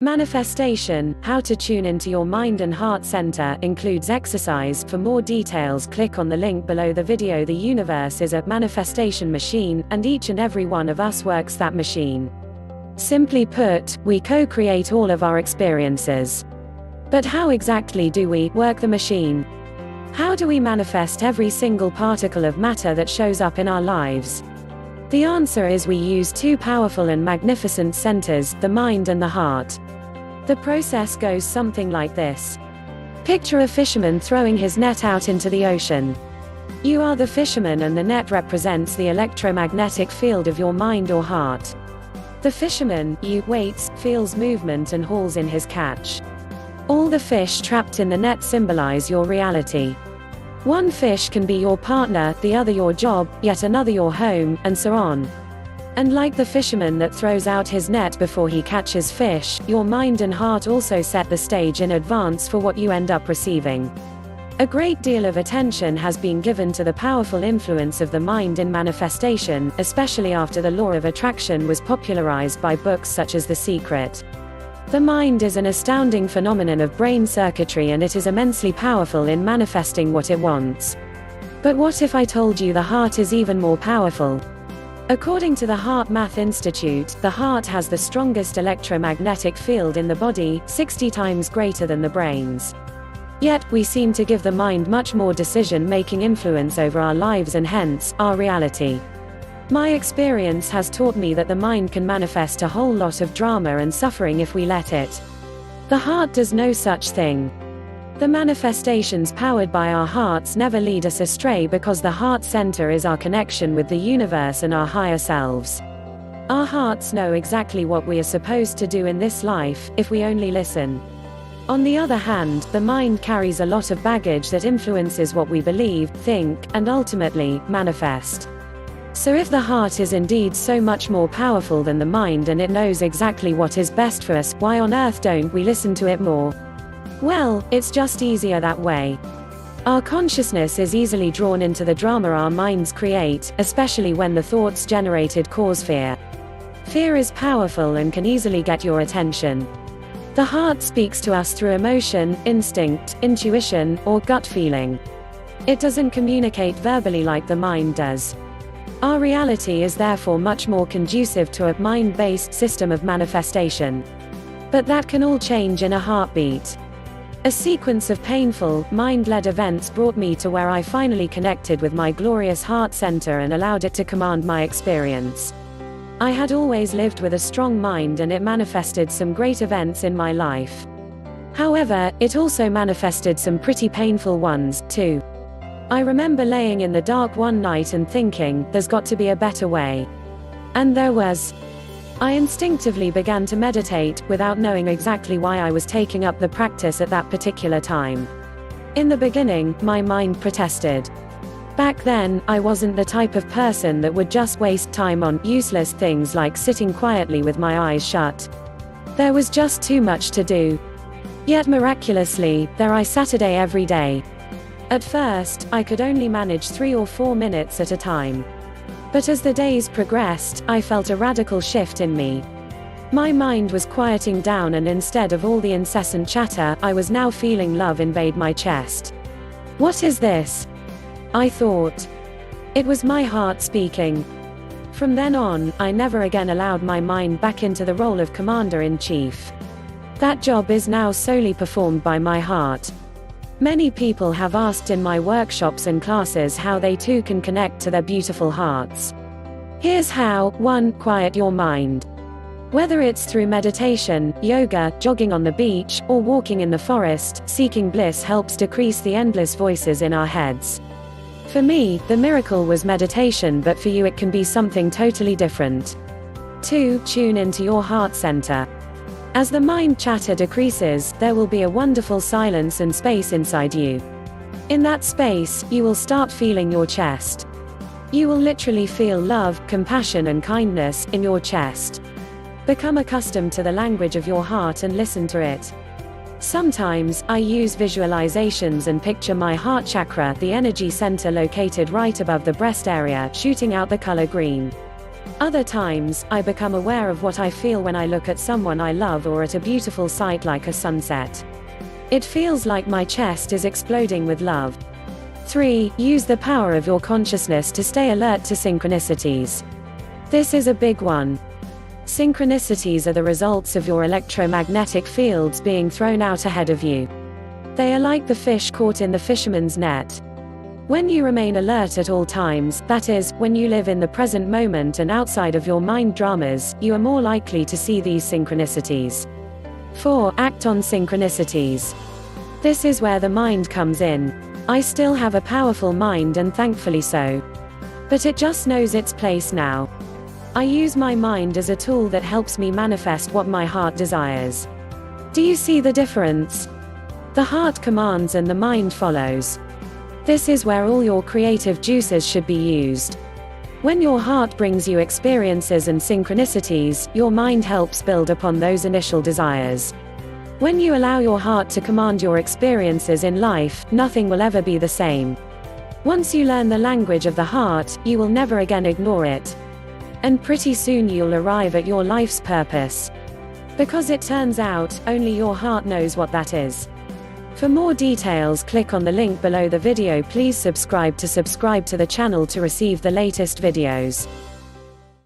Manifestation, how to tune into your mind and heart center, includes exercise. For more details, click on the link below the video. The universe is a manifestation machine, and each and every one of us works that machine. Simply put, we co-create all of our experiences. But how exactly do we work the machine? How do we manifest every single particle of matter that shows up in our lives? The answer is we use two powerful and magnificent centers, the mind and the heart. The process goes something like this. Picture a fisherman throwing his net out into the ocean. You are the fisherman and the net represents the electromagnetic field of your mind or heart. The fisherman, you, waits, feels movement and hauls in his catch. All the fish trapped in the net symbolize your reality. One fish can be your partner, the other your job, yet another your home, and so on. And like the fisherman that throws out his net before he catches fish, your mind and heart also set the stage in advance for what you end up receiving. A great deal of attention has been given to the powerful influence of the mind in manifestation, especially after the law of attraction was popularized by books such as The Secret. The mind is an astounding phenomenon of brain circuitry, and it is immensely powerful in manifesting what it wants. But what if I told you the heart is even more powerful? According to the Heart Math Institute, the heart has the strongest electromagnetic field in the body, 60 times greater than the brain's. Yet, we seem to give the mind much more decision-making influence over our lives and hence, our reality. My experience has taught me that the mind can manifest a whole lot of drama and suffering if we let it. The heart does no such thing. The manifestations powered by our hearts never lead us astray because the heart center is our connection with the universe and our higher selves. Our hearts know exactly what we are supposed to do in this life, if we only listen. On the other hand, the mind carries a lot of baggage that influences what we believe, think, and ultimately, manifest. So if the heart is indeed so much more powerful than the mind and it knows exactly what is best for us, why on earth don't we listen to it more? Well, it's just easier that way. Our consciousness is easily drawn into the drama our minds create, especially when the thoughts generated cause fear. Fear is powerful and can easily get your attention. The heart speaks to us through emotion, instinct, intuition, or gut feeling. It doesn't communicate verbally like the mind does. Our reality is therefore much more conducive to a mind-based system of manifestation. But that can all change in a heartbeat. A sequence of painful, mind-led events brought me to where I finally connected with my glorious heart center and allowed it to command my experience. I had always lived with a strong mind and it manifested some great events in my life. However, it also manifested some pretty painful ones, too. I remember laying in the dark one night and thinking, there's got to be a better way. And there was. I instinctively began to meditate, without knowing exactly why I was taking up the practice at that particular time. In the beginning, my mind protested. Back then, I wasn't the type of person that would just waste time on useless things like sitting quietly with my eyes shut. There was just too much to do. Yet miraculously, there I sat every day. At first, I could only manage 3 or 4 minutes at a time. But as the days progressed, I felt a radical shift in me. My mind was quieting down, and instead of all the incessant chatter, I was now feeling love invade my chest. What is this? I thought. It was my heart speaking. From then on, I never again allowed my mind back into the role of commander-in-chief. That job is now solely performed by my heart. Many people have asked in my workshops and classes how they too can connect to their beautiful hearts. Here's how. 1. Quiet your mind. Whether it's through meditation, yoga, jogging on the beach, or walking in the forest, seeking bliss helps decrease the endless voices in our heads. For me, the miracle was meditation, but for you it can be something totally different. 2. Tune into your heart center. As the mind chatter decreases, there will be a wonderful silence and space inside you. In that space, you will start feeling your chest. You will literally feel love, compassion and kindness in your chest. Become accustomed to the language of your heart and listen to it. Sometimes, I use visualizations and picture my heart chakra, the energy center located right above the breast area, shooting out the color green. Other times, I become aware of what I feel when I look at someone I love or at a beautiful sight like a sunset. It feels like my chest is exploding with love. 3. Use the power of your consciousness to stay alert to synchronicities. This is a big one. Synchronicities are the results of your electromagnetic fields being thrown out ahead of you. They are like the fish caught in the fisherman's net. When you remain alert at all times, that is, when you live in the present moment and outside of your mind dramas, you are more likely to see these synchronicities. 4. Act on synchronicities. This is where the mind comes in. I still have a powerful mind, and thankfully so. But it just knows its place now. I use my mind as a tool that helps me manifest what my heart desires. Do you see the difference? The heart commands and the mind follows. This is where all your creative juices should be used. When your heart brings you experiences and synchronicities, your mind helps build upon those initial desires. When you allow your heart to command your experiences in life, nothing will ever be the same. Once you learn the language of the heart, you will never again ignore it. And pretty soon you'll arrive at your life's purpose. Because it turns out, only your heart knows what that is. For more details, click on the link below the video. Please subscribe to the channel to receive the latest videos.